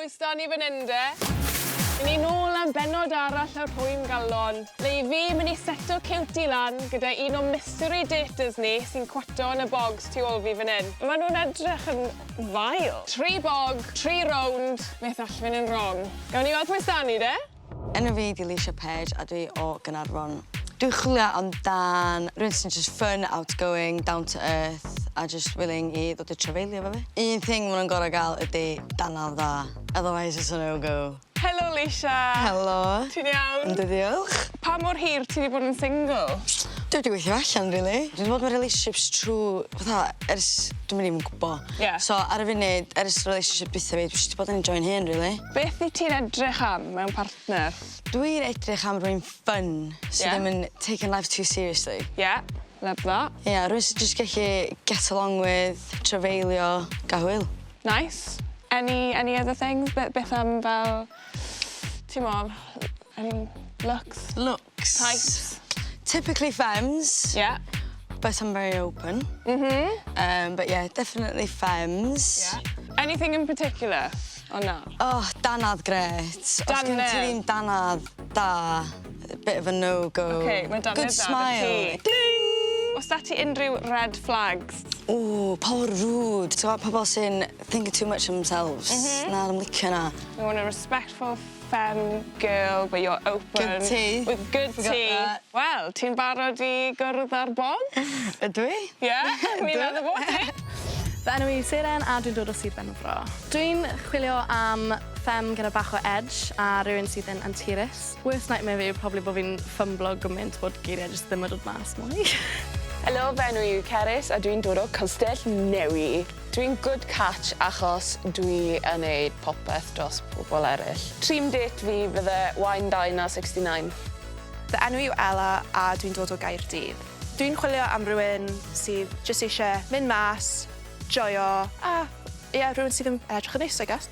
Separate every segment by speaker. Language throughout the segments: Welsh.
Speaker 1: beth sy'n ni fan hyn de? Ni nôl am benod arall o'r Rhwym Galon. Le i fi mynd i seto cute i lan gyda un o mystery daters ni sy'n cwato yn y bogs tu ôl fi fan hyn. Maen nhw'n edrych yn fail. 3 bog, 3 round, beth all fynd yn wrong. Gawn ni weld pwy sy'n ni de?
Speaker 2: Enw fi di Alicia Page a dwi o Gaernarfon. Dwi'n chwilio amdan rhywun sy'n just fun, outgoing, down to earth a just willing i ddod i trafeilio efo fi. Un thing maen nhw'n gorau gael ydy danadd dda. Otherwise it's a no-go.
Speaker 1: Helo, Alicia.
Speaker 2: Helo.
Speaker 1: Ti'n iawn?
Speaker 2: Ynddo diolch.
Speaker 1: Pa mor hir ti wedi bod yn single?
Speaker 2: Dwi wedi gweithio allan, really. Dwi wedi bod mewn relationships trwy, fatha, ers, dwi'n mynd i'n gwybod.
Speaker 1: Yeah.
Speaker 2: So, ar y funud, ers relationship byth fi, dwi wedi bod yn enjoy'n hyn, really.
Speaker 1: Beth i ti'n edrych am mewn partner?
Speaker 2: Dwi'n edrych am rwy'n fun, sydd ddim yn taking life too seriously.
Speaker 1: Yeah, love that.
Speaker 2: Yeah, rwy'n sy'n just gallu get along with, trafeilio, gael hwyl.
Speaker 1: Nice. Any other things? Beth am fel, ti'n modd, any looks?
Speaker 2: Looks.
Speaker 1: Types?
Speaker 2: Typically femmes.
Speaker 1: Yeah.
Speaker 2: But I'm very open. But yeah, definitely femmes.
Speaker 1: Yeah. Anything in particular? Or no?
Speaker 2: Oh, danadd gret. Os gen ti ddim danadd da, a bit of a no-go.
Speaker 1: Okay, mae danadd
Speaker 2: Good
Speaker 1: da,
Speaker 2: smile.
Speaker 1: Ding! Oes da ti unrhyw red flags?
Speaker 2: Ooh, pobl rude. Ti'n gwybod pobl sy'n thinking too much of themselves. Na, ddim licio na.
Speaker 1: You want a respectful femme girl, but you're open.
Speaker 2: Good tea.
Speaker 1: With good
Speaker 2: Forgot
Speaker 1: tea.
Speaker 2: that.
Speaker 1: Wel, ti'n barod i gwrdd ar bog?
Speaker 2: Ydw i?
Speaker 1: Yeah, ni'n meddwl bod ti.
Speaker 3: Fy enw i Seren a dwi'n dod o Sir Benfro. Dwi'n chwilio am ffem gyda bach o edge a rhywun sydd yn anturus. Worst nightmare fi yw probably bod fi'n ffymblo gymaint bod geiriau jyst ddim yn dod mas mwy.
Speaker 4: Helo, fy enw yw Cerys a dwi'n dod o Castell Newi. Dwi'n good catch achos dwi yn neud popeth dros pobl eraill. Dream date fi fydde wine dine a 69.
Speaker 5: Fy enw yw Ella a dwi'n dod o Gaerdydd. Dwi'n chwilio am rhywun sydd jyst eisiau mynd mas, joio, a rhywun sydd yn edrych yn neis, I guess.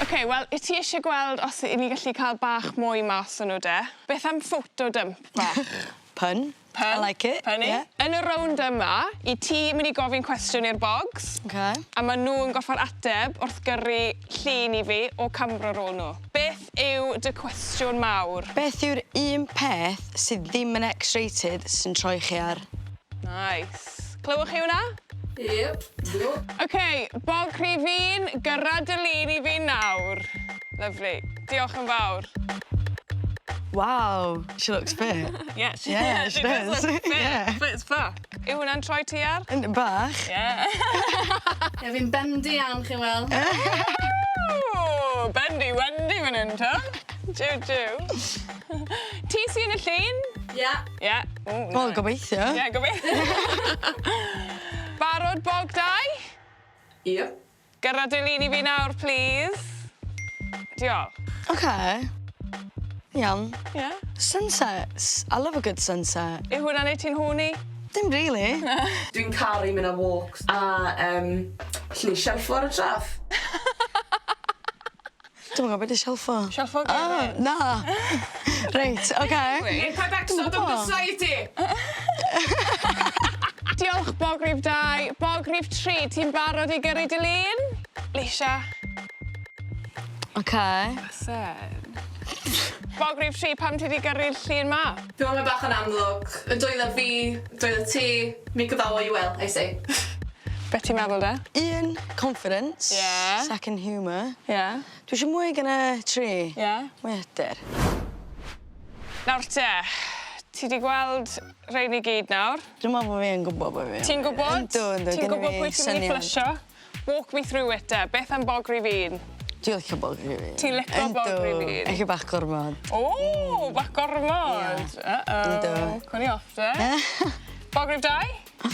Speaker 1: OK, wel, i ti eisiau gweld os i ni gallu cael bach mwy mas o'n nhw de? Beth am photo dump bach?
Speaker 2: Pun. I like it.
Speaker 1: Punny.
Speaker 2: Yeah.
Speaker 1: Yn y rownd yma, i ti mynd i gofyn cwestiwn i'r bogs.
Speaker 2: Okay.
Speaker 1: A maen nhw'n goffa'r ateb wrth gyrru llun i fi o camera rôl nhw. Beth yw dy cwestiwn mawr?
Speaker 2: Beth yw'r un peth sydd ddim yn X-rated sy'n troi chi ar?
Speaker 1: Nice. Clywch chi hwnna?
Speaker 3: Yep.
Speaker 1: OK, bog rhif 1, gyrra dy lun i fi nawr. Lovely. Diolch yn fawr.
Speaker 2: Wow, she looks fit.
Speaker 1: Yeah, she
Speaker 2: does.
Speaker 1: look fit.
Speaker 2: Yeah.
Speaker 1: Fit as fuck. Yw hwnna'n troi ti ar?
Speaker 2: Yn bach.
Speaker 1: Yeah.
Speaker 3: Fi'n bendi iawn, chi'n weld.
Speaker 1: Ooh, bendy wendy fan hyn, ta? Jiw. Ti sy'n y llun?
Speaker 3: Yeah.
Speaker 1: Yeah.
Speaker 2: Wel, gobeithio.
Speaker 1: Yeah, gobeithio. Barod bog 2?
Speaker 3: Yep.
Speaker 1: Gyrra dy lun i fi nawr, please. Diolch.
Speaker 2: Okay. Iawn.
Speaker 1: Yeah.
Speaker 2: Sunsets. I love a good sunset.
Speaker 1: Yw hwnna'n neud ti'n hwni?
Speaker 2: Dim really.
Speaker 6: Dwi'n caru mynd am walks a lli shelfo ar y traff.
Speaker 2: Dwi'n gwybod beth i shelfo.
Speaker 1: Shelfo
Speaker 2: Oh, na. Reit, okay.
Speaker 6: Pa becsodd yn society?
Speaker 1: Diolch, bog rhif 2. Bog rhif 3, ti'n barod i gyrru dy lun? Alicia.
Speaker 2: Okay.
Speaker 1: Sen. Bog rhif 3, pam ti wedi gyrru'r llun ma?
Speaker 5: Dwi'n meddwl bach yn amlwg. Y dwylo fi, dwylo ti, mi gyddawo i wel, I say.
Speaker 1: Beth ti'n meddwl de?
Speaker 2: 1, confidence.
Speaker 1: Yeah.
Speaker 2: 2, humour.
Speaker 1: Yeah.
Speaker 2: Dwi eisiau mwy gyda 3.
Speaker 1: Yeah.
Speaker 2: Mwy hyder.
Speaker 1: Nawr te, ti wedi gweld rhain i gyd nawr.
Speaker 2: Dwi'n meddwl bod fi'n gwybod bod fi.
Speaker 1: Ti'n gwybod?
Speaker 2: Yndw.
Speaker 1: Ti'n gwybod pwy ti'n mynd i flusho? Walk me through it de. Beth am bog rhif 1?
Speaker 2: Dwi'n licio bog rhif 1.
Speaker 1: Ti'n licio bog rhif 1?
Speaker 2: Eich bach gormod.
Speaker 1: O, bach gormod.
Speaker 2: Yndw.
Speaker 1: Cwni off de. Bog rhif 2?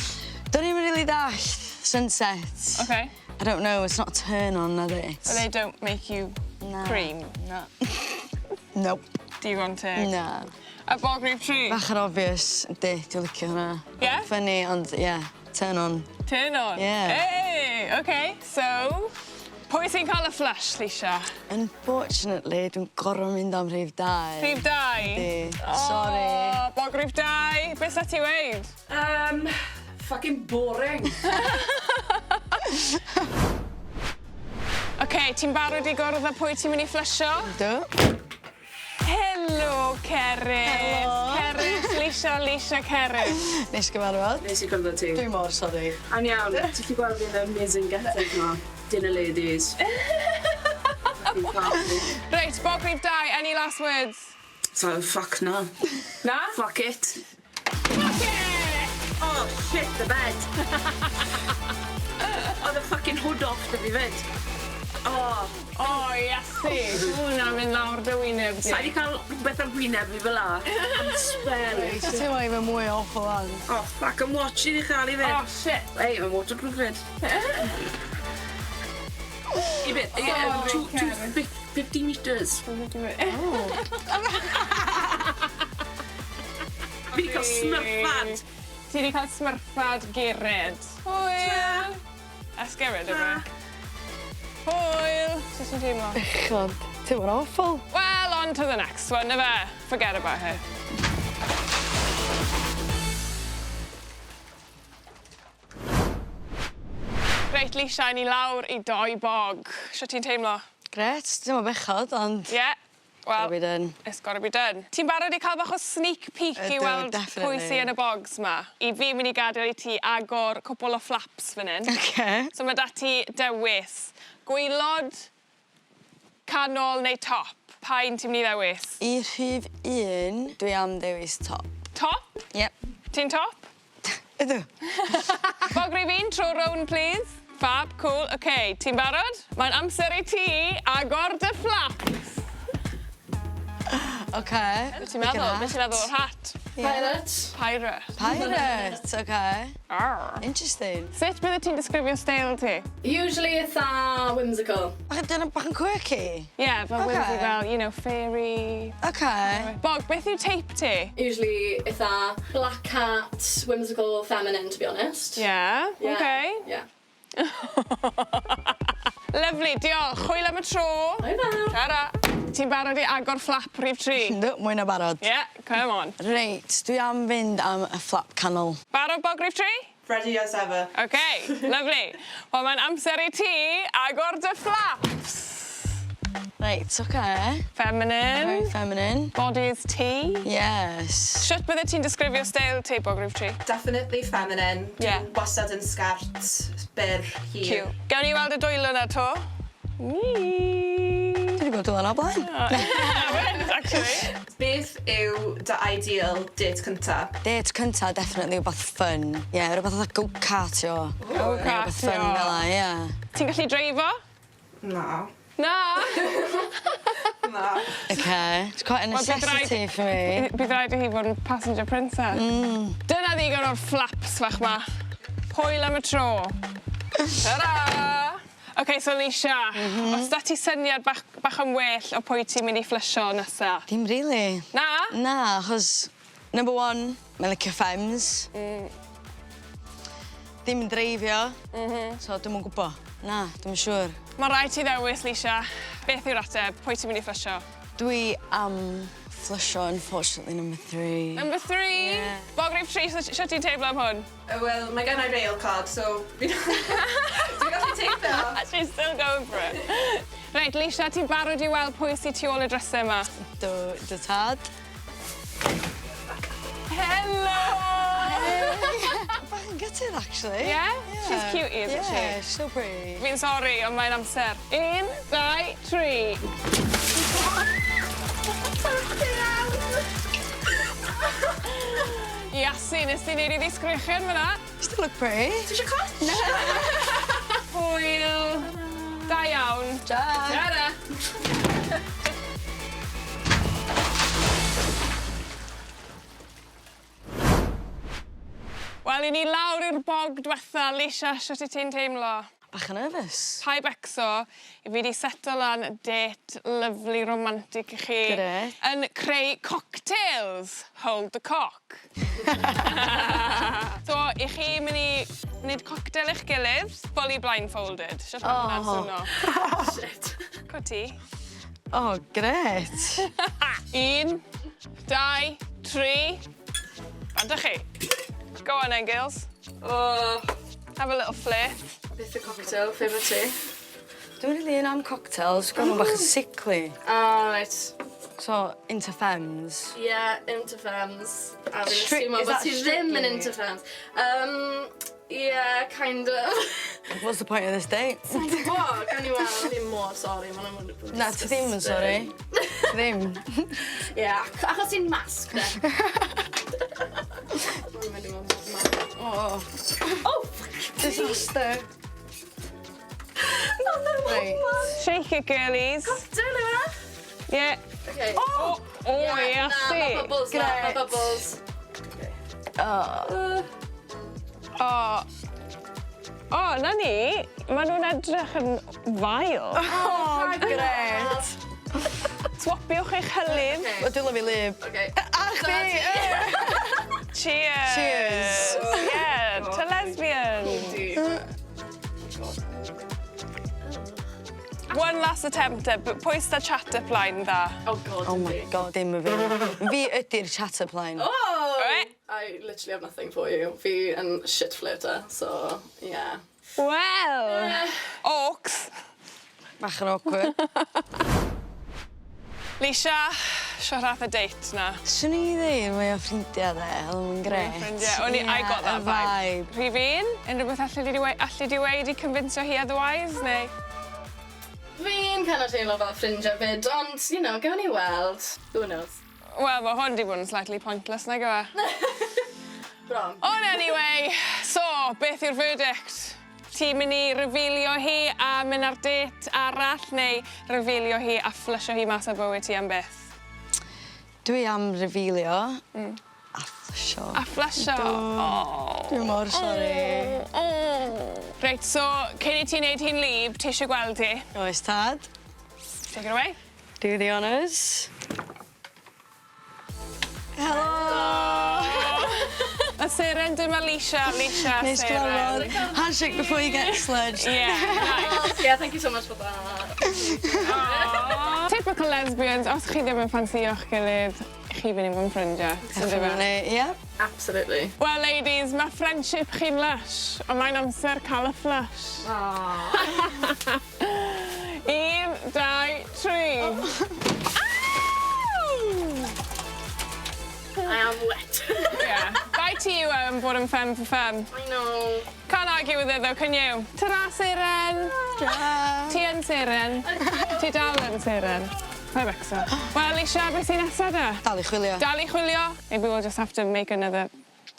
Speaker 2: Dwi'n i'n really dallt sunsets.
Speaker 1: OK.
Speaker 2: I don't know, it's not a turn on, na di?
Speaker 1: So they don't make you cream? No.
Speaker 2: Nope.
Speaker 1: Digon teg?
Speaker 2: Na.
Speaker 1: A bog rhif 3?
Speaker 2: Bach yn obvious, di, dwi'n licio hwnna.
Speaker 1: Yeah?
Speaker 2: Funny, ond, yeah, turn on.
Speaker 1: Turn on?
Speaker 2: Yeah.
Speaker 1: Hey, OK. So, pwy sy'n cael y flush, Alicia?
Speaker 2: Unfortunately, dwi'n gorfod mynd am rhif 2.
Speaker 1: Rhif 2?
Speaker 2: Di, sorry.
Speaker 1: O, bog rhif 2. Beth sa ti weid?
Speaker 6: Fucking boring.
Speaker 1: OK, ti'n barod i gwrdd â pwy ti'n mynd i fflysio?
Speaker 2: Do.
Speaker 1: Helo, Cerys.
Speaker 2: Helo.
Speaker 1: Cerys, Leisha Cerys.
Speaker 2: Nes gyfarfod.
Speaker 6: Nes i gwrdd ti.
Speaker 2: Dwi mor sori.
Speaker 6: A'n iawn, ti'n gallu gweld fi'n amazing getting ma. Dinner ladies.
Speaker 1: Reit, Bob Rhif 2, any last words?
Speaker 6: So, fuck no.
Speaker 1: Na?
Speaker 6: Fuck it.
Speaker 1: Fuck it!
Speaker 6: Oh, shit, the bed. Oedd y fucking hood off dy fi fyd. Oh,
Speaker 1: O, Iesu. Hwna'n mynd lawr dy wyneb di.
Speaker 6: sa i cael rhywbeth ar wyneb fi fel la. Am spel.
Speaker 2: Ti'n teimlo even mwy awful an.
Speaker 6: Oh, fuck, I'm watching i chael i
Speaker 1: Oh,
Speaker 6: fyd.
Speaker 1: shit.
Speaker 6: Hey, I'm waterproof fyd. I bit,
Speaker 1: Sorry, Karen.
Speaker 6: 50 metres. Fi di cael smurfad.
Speaker 1: Ti wedi cael smurfad gered. Hwyl. Esgered o fe. Hwyl. Sut ti'n teimlo?
Speaker 2: God, teimlo'n awful.
Speaker 1: Well, on to the next one, nefe. Forget about her. Reit, Leisha, ni lawr i 2 bog. Sut ti'n teimlo?
Speaker 2: Gret, dim o bechod, ond...
Speaker 1: Yeah.
Speaker 2: Gotta
Speaker 1: Well,
Speaker 2: be done.
Speaker 1: it's gotta be done. Ti'n barod i cael bach o sneak peek i
Speaker 2: Ydw,
Speaker 1: weld pwy
Speaker 2: definitely.
Speaker 1: sy yn y bogs ma? I fi mynd i gadael i ti agor cwbl o flaps fan hyn.
Speaker 2: Okay.
Speaker 1: So mae da ti dewis. Gwaelod, canol neu top? Pa un ti'n mynd i ddewis?
Speaker 2: I rhif 1, dwi am dewis top.
Speaker 1: Top?
Speaker 2: Yep.
Speaker 1: Ti'n top?
Speaker 2: Ydw.
Speaker 1: Bog rhif 1, tro rown, please. Fab, cool. OK, ti'n barod? Mae'n amser i ti agor dy flaps.
Speaker 2: Okay.
Speaker 1: Be ti'n meddwl? Be ti'n meddwl o'r hat?
Speaker 2: Pirate.
Speaker 1: Pirate.
Speaker 2: Pirate, okay.
Speaker 1: Arr.
Speaker 2: Interesting.
Speaker 1: Sut bydde ti'n disgrifio steil ti?
Speaker 7: Usually eitha whimsical.
Speaker 2: Ach, dyna bach yn quirky.
Speaker 1: Yeah, fel
Speaker 2: Okay.
Speaker 1: whimsy fel, you know, fairy...
Speaker 2: Okay.
Speaker 1: Bog, beth yw tape ti?
Speaker 7: Usually eitha black cat, whimsical, feminine, to be honest.
Speaker 1: Yeah,
Speaker 7: Yeah.
Speaker 1: OK.
Speaker 7: Yeah.
Speaker 1: Lyfli, diolch. Hwyl am y tro.
Speaker 7: Bye bye.
Speaker 1: Tara. Ti'n barod i agor flap rhif 3?
Speaker 2: Yndw, mwy na barod.
Speaker 1: Yeah, come on.
Speaker 2: Reit, dwi am fynd am y flap canol.
Speaker 1: Barod bog rhif 3?
Speaker 5: Ready as ever.
Speaker 1: OK, lyfli. Wel, mae'n amser i ti agor dy flaps.
Speaker 2: Reit, okay.
Speaker 1: Feminine.
Speaker 2: Very feminine.
Speaker 1: Bodies T.
Speaker 2: Yes.
Speaker 1: Sut bydde ti'n disgrifio steil ti, bog rhif 3?
Speaker 5: Definitely feminine.
Speaker 1: Yeah.
Speaker 5: Dwi'n wastad yn sgart, byr, hir.
Speaker 1: Cute. Gawn ni weld y dwylo na to.
Speaker 2: Dwi wedi gweld dylan o blaen.
Speaker 1: Wait, actually.
Speaker 5: Beth yw dy ideal date cynta?
Speaker 2: Date cynta, definitely rhywbeth fun. Yeah, rhywbeth oedd go-kartio.
Speaker 1: Go-kartio.
Speaker 2: Rhywbeth fun fel la, yeah.
Speaker 1: Ti'n gallu dreifo?
Speaker 5: No.
Speaker 1: Na.
Speaker 5: No.
Speaker 2: Okay. It's quite a
Speaker 1: Wel, bydd
Speaker 2: necessity
Speaker 1: raid-
Speaker 2: for me.
Speaker 1: Bydd rhaid i hi fod yn passenger princess. Dyna ddigon o'r flaps fach ma. Hwyl am y tro. Ta-ra! OK, so Leisha, os da ti syniad bach yn well o pwy ti'n mynd i fflysio nesa?
Speaker 2: Dim really.
Speaker 1: Na?
Speaker 2: Na, achos, number 1, mae'n licio femmes. Ddim yn dreifio. So, dwi'n yn gwybod. Na, dwi'n yn siŵr.
Speaker 1: Mae rhaid ti ddewis, Leisha. Beth yw'r ateb? Pwy ti'n mynd i fflysio?
Speaker 2: Dwi am flusho, unfortunately, number 3.
Speaker 1: Number 3.
Speaker 2: Yeah.
Speaker 1: Bog rhif 3, sut ti'n teimlo am hwn?
Speaker 5: Wel, mae gen i rail card, so... Dwi'n gallu teithio.
Speaker 1: She's still going for it. Reit, Leisha, ti'n barod i weld pwy sy'n tu ôl y drysau yma?
Speaker 2: Dy tad.
Speaker 1: Hello!
Speaker 2: Bach yn gytid, actually.
Speaker 1: Yeah? She's cutie, isn't she?
Speaker 2: Yeah, she's so pretty.
Speaker 1: Fi'n sori, ond mae'n amser. 1, 2, 3. Iasu, nes ti neud i ddisgrichian fyna?
Speaker 2: Still look pretty.
Speaker 5: Ti eisiau cot?
Speaker 1: Hwyl. Da iawn. Tara. Wel, i ni lawr i'r bog diwetha. Leisha, sut i ti'n teimlo?
Speaker 2: Bach yn nervous.
Speaker 1: Pai becso, i fi wedi setlo lan date lyflu romantic i chi.
Speaker 2: Grêt.
Speaker 1: Yn creu cocktails. Hold the cock. So, i chi mynd i wneud cocktail i'ch gilydd, fully blindfolded. Sut mae hwnna'n swnio?
Speaker 5: Shit.
Speaker 1: Co ti?
Speaker 2: Oh, gret.
Speaker 1: 1, 2, 3. Banda chi. Go on then, girls. Oh, have a little flirt.
Speaker 5: Beth y cocktail, favourite ti?
Speaker 2: Dwi'n rili un am cocktails, gwrdd bach yn sickly.
Speaker 3: Oh, right.
Speaker 2: So, into femmes.
Speaker 3: Yeah, into femmes. A fi'n
Speaker 2: Stri-
Speaker 3: assumo
Speaker 2: is
Speaker 3: bod
Speaker 2: that
Speaker 3: ti ddim yn
Speaker 2: strictly?
Speaker 3: into femmes. Yeah, kind of.
Speaker 2: What's the point of this date?
Speaker 3: Sa'n gwybod, gan i weld, fi'n mor sori, ma'n amlwg.
Speaker 2: Na, ti ddim yn sori. Ti ddim.
Speaker 3: Yeah, achos ti'n masg, ne? Mae'n mynd i fod
Speaker 2: Oh,
Speaker 3: Oh, fuck!
Speaker 2: disaster. Right.
Speaker 1: Shake it, girlies.
Speaker 3: Dwi'n yma?
Speaker 1: Yeah.
Speaker 3: Okay.
Speaker 1: Oh, yeah,
Speaker 3: Na,
Speaker 1: see.
Speaker 3: mae bubbles na, mae
Speaker 2: Great.
Speaker 3: bubbles.
Speaker 2: Oh.
Speaker 1: O, na ni. Maen nhw'n edrych yn fael.
Speaker 2: Oh, gret.
Speaker 1: Swapiwch eich hylif.
Speaker 2: O, dwi'n lyfu lyb.
Speaker 3: Okay.
Speaker 2: A chdi!
Speaker 1: Cheers.
Speaker 2: Cheers.
Speaker 1: Yeah, to lesbian. One last attempt, but pwy sy'n chat up line dda?
Speaker 3: Oh, God.
Speaker 2: Oh my god, dim y fi. Fi ydy'r chatterplain.
Speaker 3: Oh!
Speaker 1: Right.
Speaker 3: I literally have nothing for you. Fi yn shit flirter, so, yeah.
Speaker 1: Wel, Oaks.
Speaker 2: Bach yn awkward.
Speaker 1: Lisha, siarad y date na.
Speaker 2: Swn i ddim mwy o ffrindiau dde, oedd yn gret.
Speaker 1: Ffrindiau, I got that vibe.
Speaker 2: vibe.
Speaker 1: Rhifin, unrhyw beth allu di weid i convincio hi otherwise, neu?
Speaker 3: Fi'n kind of teimlo fel ffrindiau fyd, ond, you know, gawn ni weld. Who knows?
Speaker 1: Wel, mae hwn di bod yn slightly pointless, nag yw e?
Speaker 3: Wrong.
Speaker 1: On anyway, so, beth yw'r verdict? Ti'n mynd i revealio hi a mynd ar date arall, neu revealio hi a flusho hi mas o bywyd ti am byth?
Speaker 2: Dwi am revealio. A fflysio.
Speaker 1: A flusho? Oh.
Speaker 2: Dwi'n mor sori.
Speaker 1: Reit, so, cyn i ti wneud hi'n lib, ti eisiau gweld hi?
Speaker 2: Oes tad.
Speaker 1: Take it away.
Speaker 2: Do the honours. Hello!
Speaker 1: A seren dyma Lisha,
Speaker 2: Nice glywed.
Speaker 1: seren.
Speaker 2: Handshake before you get sludged.
Speaker 1: Yeah, nice.
Speaker 3: Yeah, thank you so much for that.
Speaker 1: Aww. Typical lesbians, os chi ddim yn ffansio'ch gilydd, chi fynd i fod yn ffrindiau. sy'n dyfe?
Speaker 2: Definitely, yeah.
Speaker 3: Absolutely.
Speaker 1: Well, ladies, mae friendship chi'n lush, ond mae'n amser cael y flush. Un, dau, tri.
Speaker 3: I am wet.
Speaker 1: Yeah. Bai ti yw bod yn femme for femme.
Speaker 3: I know.
Speaker 1: Can't argue with it though, can you? Ta-ra, Seren. Ti yn Seren. Ti dal yn Seren. Mae'n becso. Wel, Lisha, beth sy'n nesaf da?
Speaker 2: Dal i chwilio.
Speaker 1: Dal i chwilio? Maybe we'll just have to make another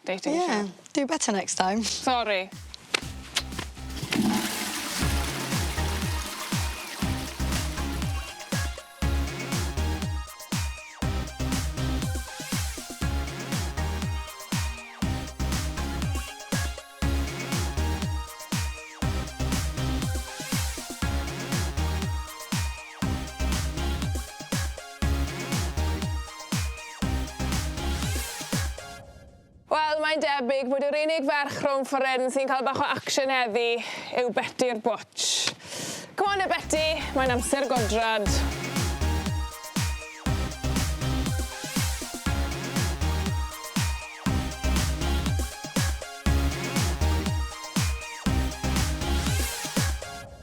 Speaker 1: dating
Speaker 2: Yeah,
Speaker 1: show.
Speaker 2: do better next time.
Speaker 1: Sorry. Wel, mae'n debyg bod yr unig ferch rhwng ffyrdd sy'n cael bach o action heddi yw Betty'r Butch. Come on, Betty, mae'n amser godrad.